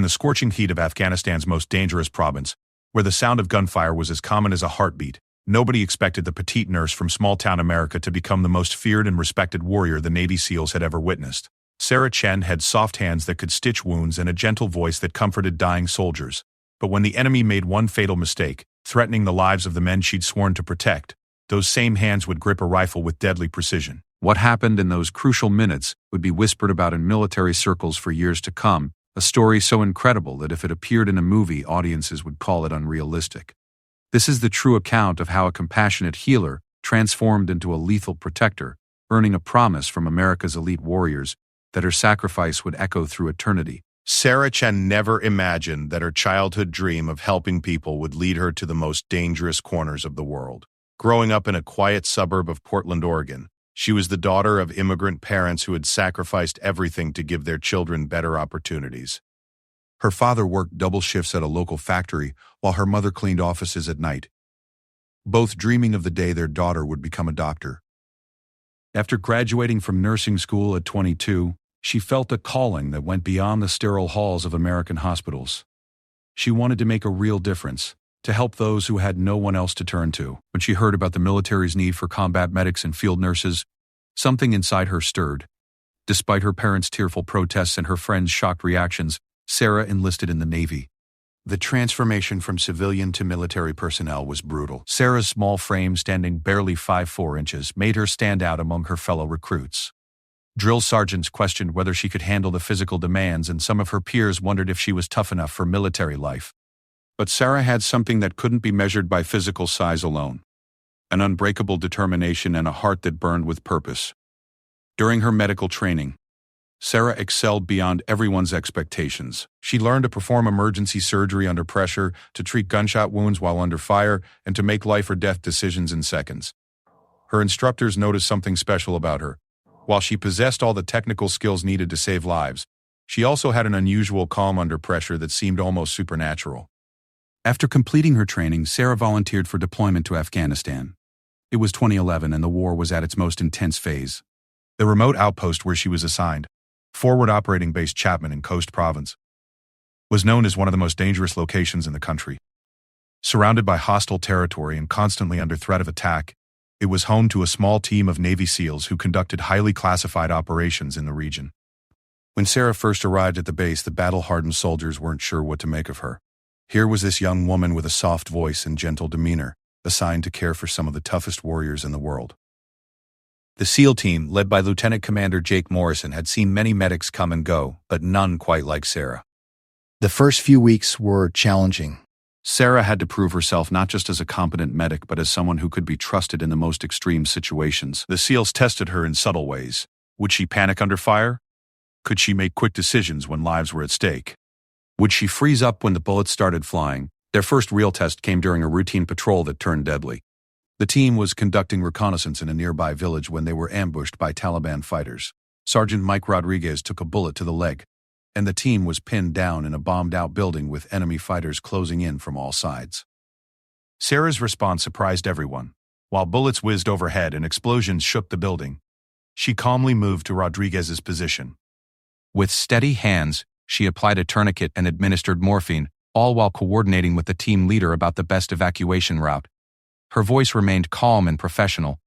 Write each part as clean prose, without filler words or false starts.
in the scorching heat of Afghanistan's most dangerous province, where the sound of gunfire was as common as a heartbeat, nobody expected the petite nurse from small-town America to become the most feared and respected warrior the Navy SEALs had ever witnessed. Sarah Chen had soft hands that could stitch wounds and a gentle voice that comforted dying soldiers. But when the enemy made one fatal mistake, threatening the lives of the men she'd sworn to protect, those same hands would grip a rifle with deadly precision. What happened in those crucial minutes would be whispered about in military circles for years to come, a story so incredible that if it appeared in a movie, audiences would call it unrealistic. This is the true account of how a compassionate healer transformed into a lethal protector, earning a promise from America's elite warriors that her sacrifice would echo through eternity. Sarah Chen never imagined that her childhood dream of helping people would lead her to the most dangerous corners of the world. Growing up in a quiet suburb of Portland, Oregon, she was the daughter of immigrant parents who had sacrificed everything to give their children better opportunities. Her father worked double shifts at a local factory while her mother cleaned offices at night, both dreaming of the day their daughter would become a doctor. After graduating from nursing school at 22, she felt a calling that went beyond the sterile halls of American hospitals. She wanted to make a real difference, to help those who had no one else to turn to. When she heard about the military's need for combat medics and field nurses, something inside her stirred. Despite her parents' tearful protests and her friends' shocked reactions, Sarah enlisted in the Navy. The transformation from civilian to military personnel was brutal. Sarah's small frame, standing barely 5'4" inches, made her stand out among her fellow recruits. Drill sergeants questioned whether she could handle the physical demands, and some of her peers wondered if she was tough enough for military life. But Sarah had something that couldn't be measured by physical size alone: an unbreakable determination and a heart that burned with purpose. During her medical training, Sarah excelled beyond everyone's expectations. She learned to perform emergency surgery under pressure, to treat gunshot wounds while under fire, and to make life or death decisions in seconds. Her instructors noticed something special about her. While she possessed all the technical skills needed to save lives, she also had an unusual calm under pressure that seemed almost supernatural. After completing her training, Sarah volunteered for deployment to Afghanistan. It was 2011 and the war was at its most intense phase. The remote outpost where she was assigned, Forward Operating Base Chapman in Coast Province, was known as one of the most dangerous locations in the country. Surrounded by hostile territory and constantly under threat of attack, it was home to a small team of Navy SEALs who conducted highly classified operations in the region. When Sarah first arrived at the base, the battle-hardened soldiers weren't sure what to make of her. Here was this young woman with a soft voice and gentle demeanor, assigned to care for some of the toughest warriors in the world. The SEAL team, led by Lieutenant Commander Jake Morrison, had seen many medics come and go, but none quite like Sarah. The first few weeks were challenging. Sarah had to prove herself not just as a competent medic, but as someone who could be trusted in the most extreme situations. The SEALs tested her in subtle ways. Would she panic under fire? Could she make quick decisions when lives were at stake? Would she freeze up when the bullets started flying? Their first real test came during a routine patrol that turned deadly. The team was conducting reconnaissance in a nearby village when they were ambushed by Taliban fighters. Sergeant Mike Rodriguez took a bullet to the leg, and the team was pinned down in a bombed-out building with enemy fighters closing in from all sides. Sarah's response surprised everyone. While bullets whizzed overhead and explosions shook the building, she calmly moved to Rodriguez's position. With steady hands, she applied a tourniquet and administered morphine, all while coordinating with the team leader about the best evacuation route. Her voice remained calm and professional,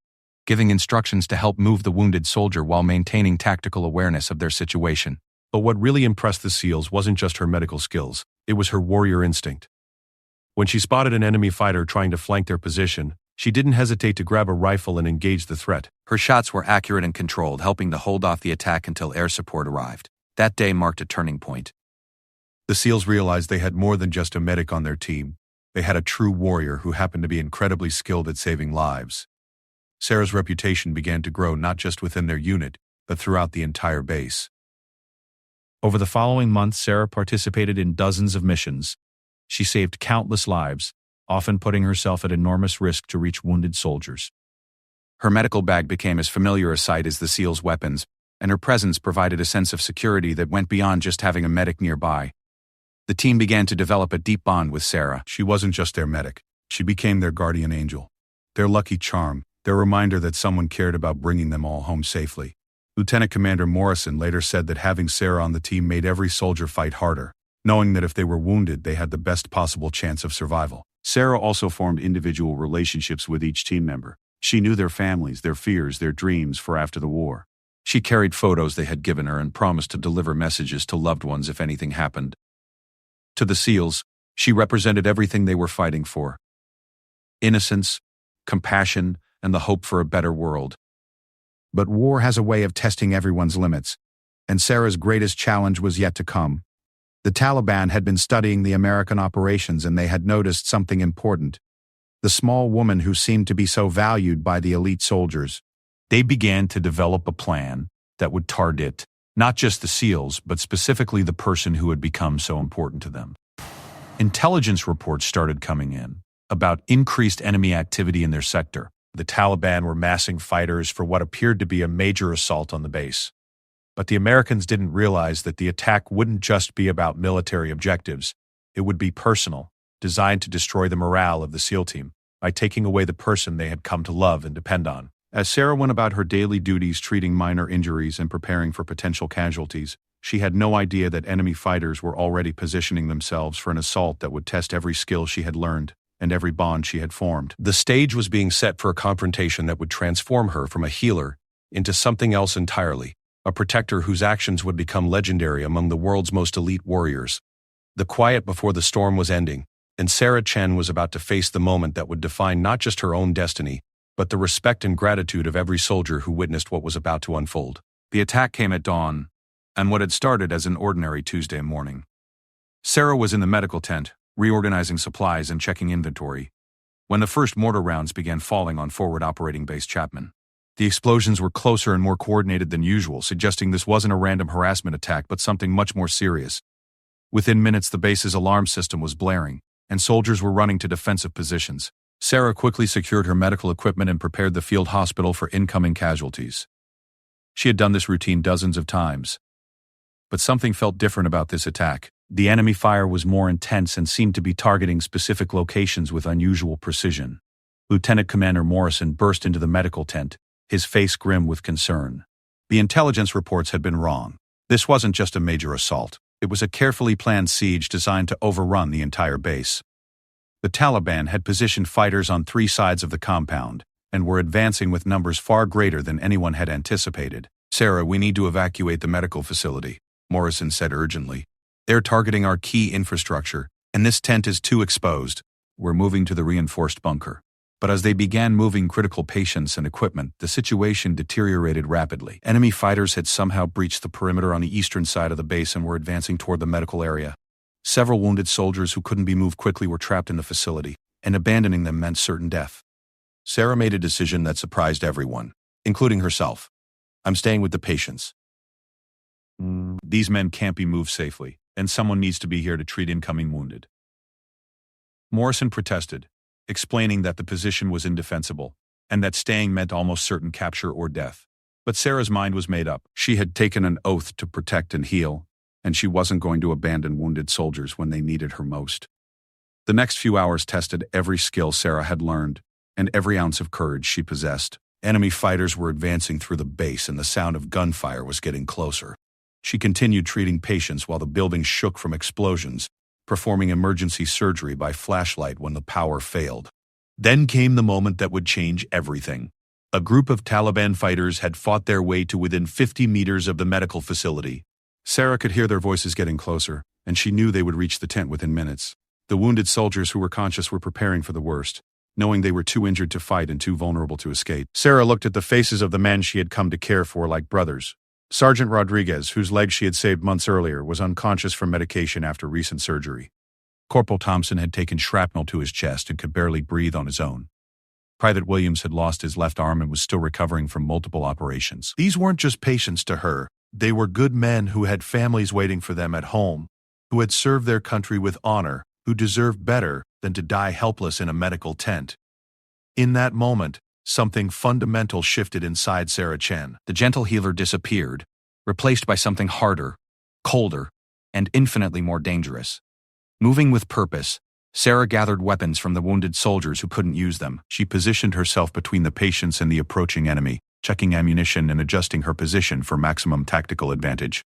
giving instructions to help move the wounded soldier while maintaining tactical awareness of their situation. But what really impressed the SEALs wasn't just her medical skills, it was her warrior instinct. When she spotted an enemy fighter trying to flank their position, she didn't hesitate to grab a rifle and engage the threat. Her shots were accurate and controlled, helping to hold off the attack until air support arrived. That day marked a turning point. The SEALs realized they had more than just a medic on their team. They had a true warrior who happened to be incredibly skilled at saving lives. Sarah's reputation began to grow not just within their unit, but throughout the entire base. Over the following months, Sarah participated in dozens of missions. She saved countless lives, often putting herself at enormous risk to reach wounded soldiers. Her medical bag became as familiar a sight as the SEALs' weapons, and her presence provided a sense of security that went beyond just having a medic nearby. The team began to develop a deep bond with Sarah. She wasn't just their medic. She became their guardian angel, their lucky charm, their reminder that someone cared about bringing them all home safely. Lieutenant Commander Morrison later said that having Sarah on the team made every soldier fight harder. knowing that if they were wounded, they had the best possible chance of survival. Sarah also formed individual relationships with each team member. She knew their families, their fears, their dreams for after the war. She carried photos they had given her and promised to deliver messages to loved ones if anything happened. To the SEALs, she represented everything they were fighting for: innocence, compassion, and the hope for a better world. But war has a way of testing everyone's limits, and Sarah's greatest challenge was yet to come. The Taliban had been studying the American operations, and they had noticed something important: the small woman who seemed to be so valued by the elite soldiers. They began to develop a plan that would target not just the SEALs, but specifically the person who had become so important to them. Intelligence reports started coming in about increased enemy activity in their sector. The Taliban were massing fighters for what appeared to be a major assault on the base. But the Americans didn't realize that the attack wouldn't just be about military objectives. It would be personal, designed to destroy the morale of the SEAL team by taking away the person they had come to love and depend on. As Sarah went about her daily duties treating minor injuries and preparing for potential casualties, she had no idea that enemy fighters were already positioning themselves for an assault that would test every skill she had learned and every bond she had formed. The stage was being set for a confrontation that would transform her from a healer into something else entirely, a protector whose actions would become legendary among the world's most elite warriors. The quiet before the storm was ending, and Sarah Chen was about to face the moment that would define not just her own destiny, but the respect and gratitude of every soldier who witnessed what was about to unfold. The attack came at dawn, and what had started as an ordinary Tuesday morning. Sarah was in the medical tent, reorganizing supplies and checking inventory, when the first mortar rounds began falling on forward operating base Chapman. The explosions were closer and more coordinated than usual, suggesting this wasn't a random harassment attack but something much more serious. Within minutes, the base's alarm system was blaring, and soldiers were running to defensive positions. Sarah quickly secured her medical equipment and prepared the field hospital for incoming casualties. She had done this routine dozens of times. But something felt different about this attack. The enemy fire was more intense and seemed to be targeting specific locations with unusual precision. Lieutenant Commander Morrison burst into the medical tent, his face grim with concern. The intelligence reports had been wrong. This wasn't just a major assault. It was a carefully planned siege designed to overrun the entire base. The Taliban had positioned fighters on 3 sides of the compound and were advancing with numbers far greater than anyone had anticipated. "Sarah, we need to evacuate the medical facility," Morrison said urgently. "They're targeting our key infrastructure, and this tent is too exposed." "We're moving to the reinforced bunker." But as they began moving critical patients and equipment, the situation deteriorated rapidly. Enemy fighters had somehow breached the perimeter on the eastern side of the base and were advancing toward the medical area. Several wounded soldiers who couldn't be moved quickly were trapped in the facility, and abandoning them meant certain death. Sarah made a decision that surprised everyone, including herself. "I'm staying with the patients." These men can't be moved safely, and someone needs to be here to treat incoming wounded. Morrison protested, explaining that the position was indefensible, and that staying meant almost certain capture or death. But Sarah's mind was made up. She had taken an oath to protect and heal, and she wasn't going to abandon wounded soldiers when they needed her most. The next few hours tested every skill Sarah had learned, and every ounce of courage she possessed. Enemy fighters were advancing through the base, and the sound of gunfire was getting closer. She continued treating patients while the building shook from explosions, performing emergency surgery by flashlight when the power failed. Then came the moment that would change everything. A group of Taliban fighters had fought their way to within 50 meters of the medical facility. Sarah could hear their voices getting closer, and she knew they would reach the tent within minutes. The wounded soldiers who were conscious were preparing for the worst, knowing they were too injured to fight and too vulnerable to escape. Sarah looked at the faces of the men she had come to care for like brothers. Sergeant Rodriguez, whose leg she had saved months earlier, was unconscious from medication after recent surgery. Corporal Thompson had taken shrapnel to his chest and could barely breathe on his own. Private Williams had lost his left arm and was still recovering from multiple operations. These weren't just patients to her. They were good men who had families waiting for them at home, who had served their country with honor, who deserved better than to die helpless in a medical tent. In that moment, something fundamental shifted inside Sarah Chen. The gentle healer disappeared, replaced by something harder, colder, and infinitely more dangerous. Moving with purpose, Sarah gathered weapons from the wounded soldiers who couldn't use them. She positioned herself between the patients and the approaching enemy, checking ammunition and adjusting her position for maximum tactical advantage.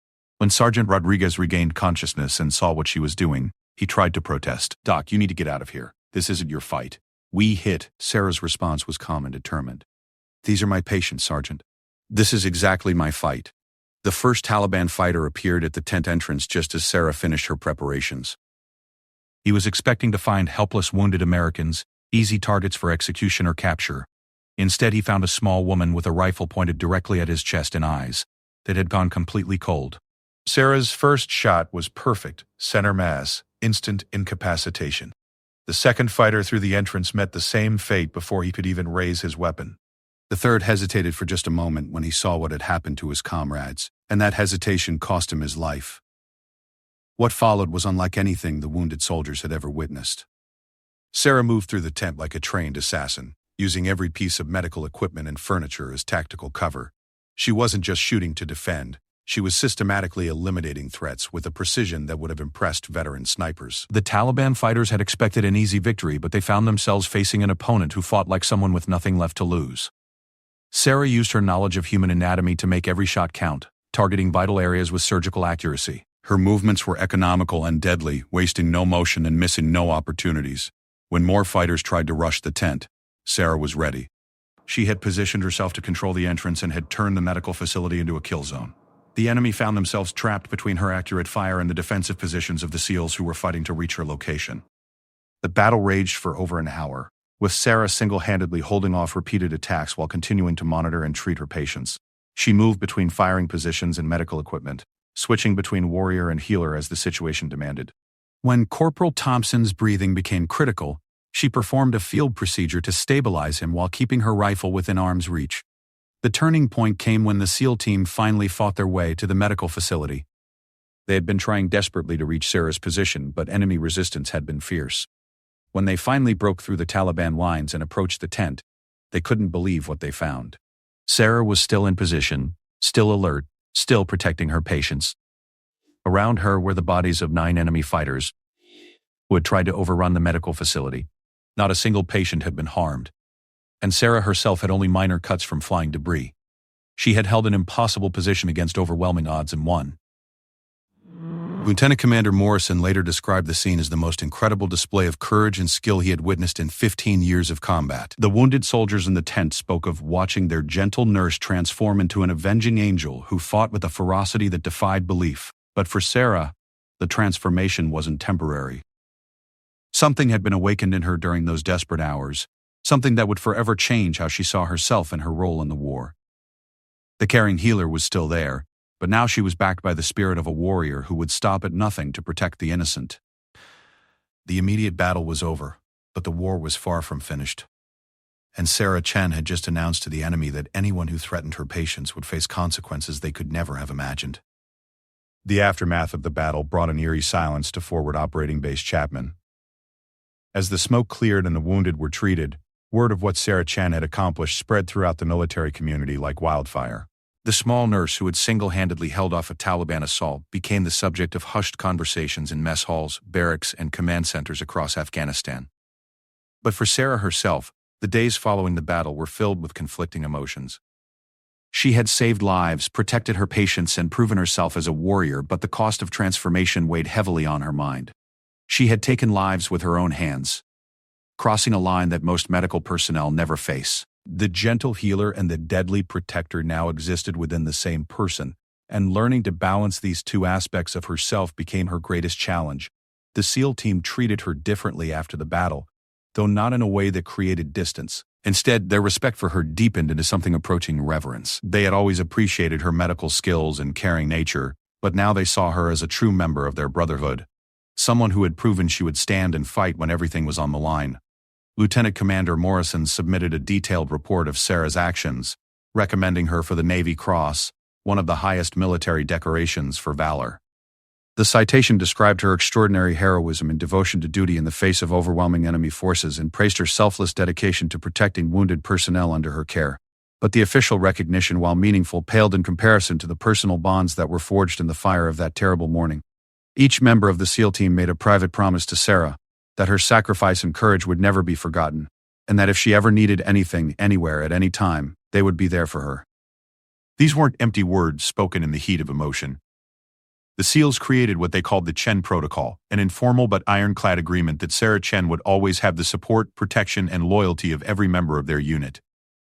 When Sergeant Rodriguez regained consciousness and saw what she was doing, he tried to protest. "Doc, you need to get out of here. This isn't your fight. We hit." Sarah's response was calm and determined. "These are my patients, Sergeant. This is exactly my fight." The first Taliban fighter appeared at the tent entrance just as Sarah finished her preparations. He was expecting to find helpless wounded Americans, easy targets for execution or capture. Instead, he found a small woman with a rifle pointed directly at his chest and eyes that had gone completely cold. Sarah's first shot was perfect, center mass, instant incapacitation. The second fighter through the entrance met the same fate before he could even raise his weapon. The third hesitated for just a moment when he saw what had happened to his comrades, and that hesitation cost him his life. What followed was unlike anything the wounded soldiers had ever witnessed. Sarah moved through the tent like a trained assassin, using every piece of medical equipment and furniture as tactical cover. She wasn't just shooting to defend. She was systematically eliminating threats with a precision that would have impressed veteran snipers. The Taliban fighters had expected an easy victory, but they found themselves facing an opponent who fought like someone with nothing left to lose. Sarah used her knowledge of human anatomy to make every shot count, targeting vital areas with surgical accuracy. Her movements were economical and deadly, wasting no motion and missing no opportunities. When more fighters tried to rush the tent, Sarah was ready. She had positioned herself to control the entrance and had turned the medical facility into a kill zone. The enemy found themselves trapped between her accurate fire and the defensive positions of the SEALs who were fighting to reach her location. The battle raged for over an hour, with Sarah single-handedly holding off repeated attacks while continuing to monitor and treat her patients. She moved between firing positions and medical equipment, switching between warrior and healer as the situation demanded. When Corporal Thompson's breathing became critical, she performed a field procedure to stabilize him while keeping her rifle within arm's reach. The turning point came when the SEAL team finally fought their way to the medical facility. They had been trying desperately to reach Sarah's position, but enemy resistance had been fierce. When they finally broke through the Taliban lines and approached the tent, they couldn't believe what they found. Sarah was still in position, still alert, still protecting her patients. Around her were the bodies of 9 enemy fighters who had tried to overrun the medical facility. Not a single patient had been harmed, and Sarah herself had only minor cuts from flying debris. She had held an impossible position against overwhelming odds and won. Lieutenant Commander Morrison later described the scene as the most incredible display of courage and skill he had witnessed in 15 years of combat. The wounded soldiers in the tent spoke of watching their gentle nurse transform into an avenging angel who fought with a ferocity that defied belief. But for Sarah, the transformation wasn't temporary. Something had been awakened in her during those desperate hours, something that would forever change how she saw herself and her role in the war. The caring healer was still there, but now she was backed by the spirit of a warrior who would stop at nothing to protect the innocent. The immediate battle was over, but the war was far from finished. And Sarah Chen had just announced to the enemy that anyone who threatened her patients would face consequences they could never have imagined. The aftermath of the battle brought an eerie silence to Forward Operating Base Chapman. As the smoke cleared and the wounded were treated, word of what Sarah Chen had accomplished spread throughout the military community like wildfire. The small nurse who had single-handedly held off a Taliban assault became the subject of hushed conversations in mess halls, barracks, and command centers across Afghanistan. But for Sarah herself, the days following the battle were filled with conflicting emotions. She had saved lives, protected her patients, and proven herself as a warrior, but the cost of transformation weighed heavily on her mind. She had taken lives with her own hands, crossing a line that most medical personnel never face. The gentle healer and the deadly protector now existed within the same person, and learning to balance these two aspects of herself became her greatest challenge. The SEAL team treated her differently after the battle, though not in a way that created distance. Instead, their respect for her deepened into something approaching reverence. They had always appreciated her medical skills and caring nature, but now they saw her as a true member of their brotherhood. Someone who had proven she would stand and fight when everything was on the line. Lieutenant Commander Morrison submitted a detailed report of Sarah's actions, recommending her for the Navy Cross, one of the highest military decorations for valor. The citation described her extraordinary heroism and devotion to duty in the face of overwhelming enemy forces and praised her selfless dedication to protecting wounded personnel under her care. But the official recognition, while meaningful, paled in comparison to the personal bonds that were forged in the fire of that terrible morning. Each member of the SEAL team made a private promise to Sarah that her sacrifice and courage would never be forgotten, and that if she ever needed anything, anywhere, at any time, they would be there for her. These weren't empty words spoken in the heat of emotion. The SEALs created what they called the Chen Protocol, an informal but ironclad agreement that Sarah Chen would always have the support, protection, and loyalty of every member of their unit.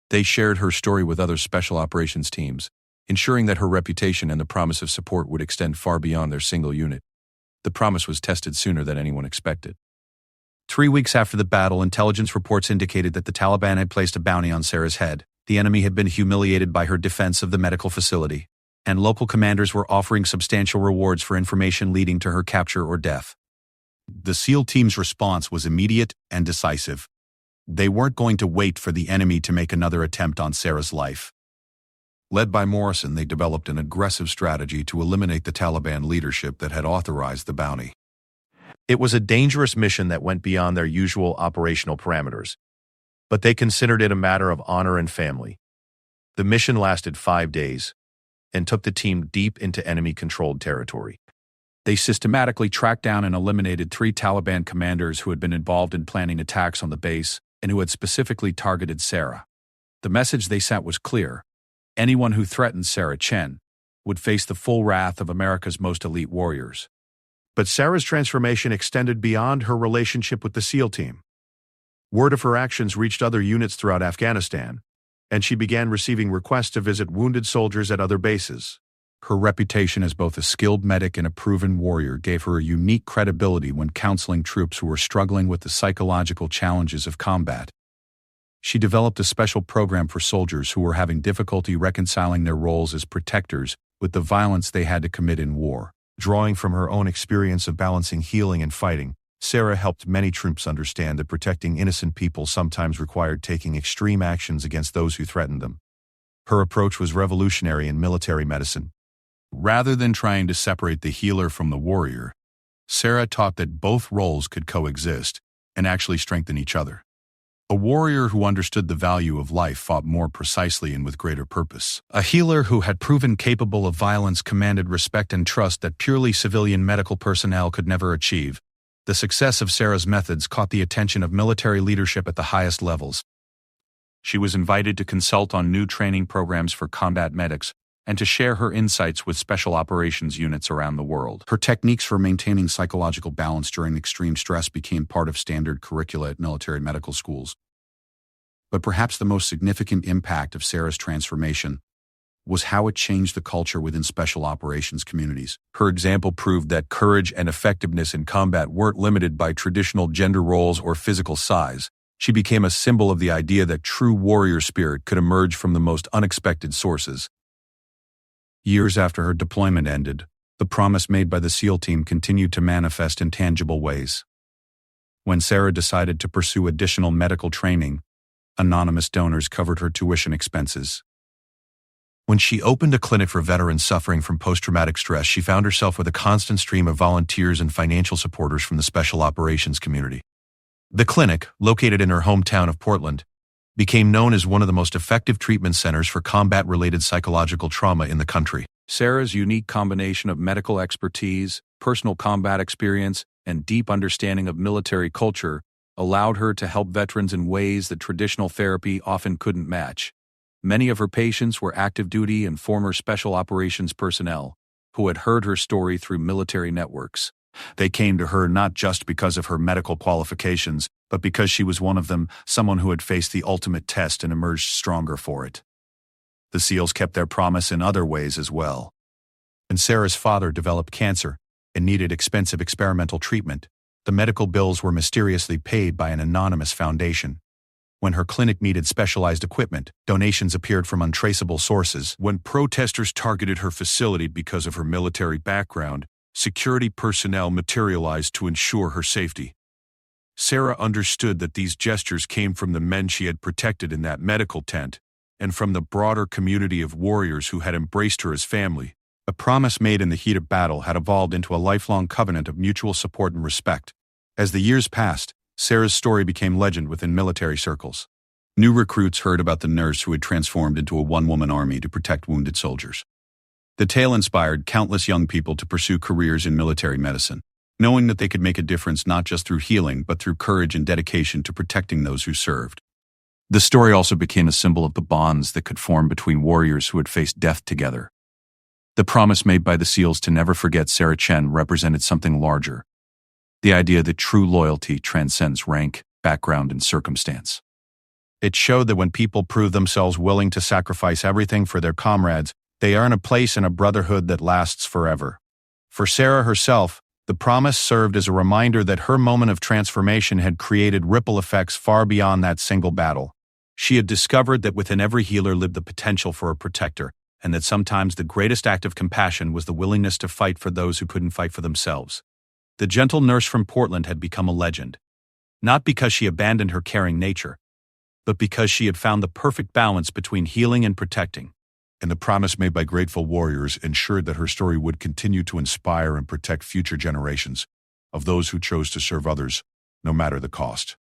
They shared her story with other special operations teams, ensuring that her reputation and the promise of support would extend far beyond their single unit. The promise was tested sooner than anyone expected. 3 weeks after the battle, intelligence reports indicated that the Taliban had placed a bounty on Sarah's head. The enemy had been humiliated by her defense of the medical facility, and local commanders were offering substantial rewards for information leading to her capture or death. The SEAL team's response was immediate and decisive. They weren't going to wait for the enemy to make another attempt on Sarah's life. Led by Morrison, they developed an aggressive strategy to eliminate the Taliban leadership that had authorized the bounty. It was a dangerous mission that went beyond their usual operational parameters, but they considered it a matter of honor and family. The mission lasted 5 days and took the team deep into enemy-controlled territory. They systematically tracked down and eliminated 3 Taliban commanders who had been involved in planning attacks on the base and who had specifically targeted Sarah. The message they sent was clear. Anyone who threatened Sarah Chen would face the full wrath of America's most elite warriors. But Sarah's transformation extended beyond her relationship with the SEAL team. Word of her actions reached other units throughout Afghanistan, and she began receiving requests to visit wounded soldiers at other bases. Her reputation as both a skilled medic and a proven warrior gave her a unique credibility when counseling troops who were struggling with the psychological challenges of combat. She developed a special program for soldiers who were having difficulty reconciling their roles as protectors with the violence they had to commit in war. Drawing from her own experience of balancing healing and fighting, Sarah helped many troops understand that protecting innocent people sometimes required taking extreme actions against those who threatened them. Her approach was revolutionary in military medicine. Rather than trying to separate the healer from the warrior, Sarah taught that both roles could coexist and actually strengthen each other. A warrior who understood the value of life fought more precisely and with greater purpose. A healer who had proven capable of violence commanded respect and trust that purely civilian medical personnel could never achieve. The success of Sarah's methods caught the attention of military leadership at the highest levels. She was invited to consult on new training programs for combat medics and to share her insights with special operations units around the world. Her techniques for maintaining psychological balance during extreme stress became part of standard curricula at military medical schools. But perhaps the most significant impact of Sarah's transformation was how it changed the culture within special operations communities. Her example proved that courage and effectiveness in combat weren't limited by traditional gender roles or physical size. She became a symbol of the idea that true warrior spirit could emerge from the most unexpected sources. Years after her deployment ended, the promise made by the SEAL team continued to manifest in tangible ways. When Sarah decided to pursue additional medical training, anonymous donors covered her tuition expenses. When she opened a clinic for veterans suffering from post-traumatic stress, she found herself with a constant stream of volunteers and financial supporters from the special operations community. The clinic, located in her hometown of Portland, became known as one of the most effective treatment centers for combat-related psychological trauma in the country. Sarah's unique combination of medical expertise, personal combat experience, and deep understanding of military culture allowed her to help veterans in ways that traditional therapy often couldn't match. Many of her patients were active duty and former special operations personnel who had heard her story through military networks. They came to her not just because of her medical qualifications, but because she was one of them, someone who had faced the ultimate test and emerged stronger for it. The SEALs kept their promise in other ways as well. When Sarah's father developed cancer and needed expensive experimental treatment, the medical bills were mysteriously paid by an anonymous foundation. When her clinic needed specialized equipment, donations appeared from untraceable sources. When protesters targeted her facility because of her military background, security personnel materialized to ensure her safety. Sarah understood that these gestures came from the men she had protected in that medical tent, and from the broader community of warriors who had embraced her as family. A promise made in the heat of battle had evolved into a lifelong covenant of mutual support and respect. As the years passed, Sarah's story became legend within military circles. New recruits heard about the nurse who had transformed into a one-woman army to protect wounded soldiers. The tale inspired countless young people to pursue careers in military medicine, knowing that they could make a difference not just through healing but through courage and dedication to protecting those who served. The story also became a symbol of the bonds that could form between warriors who had faced death together. The promise made by the SEALs to never forget Sarah Chen represented something larger. The idea that true loyalty transcends rank, background, and circumstance. It showed that when people prove themselves willing to sacrifice everything for their comrades, they earn a place in a brotherhood that lasts forever. For Sarah herself, the promise served as a reminder that her moment of transformation had created ripple effects far beyond that single battle. She had discovered that within every healer lived the potential for a protector, and that sometimes the greatest act of compassion was the willingness to fight for those who couldn't fight for themselves. The gentle nurse from Portland had become a legend, not because she abandoned her caring nature, but because she had found the perfect balance between healing and protecting. And the promise made by grateful warriors ensured that her story would continue to inspire and protect future generations of those who chose to serve others, no matter the cost.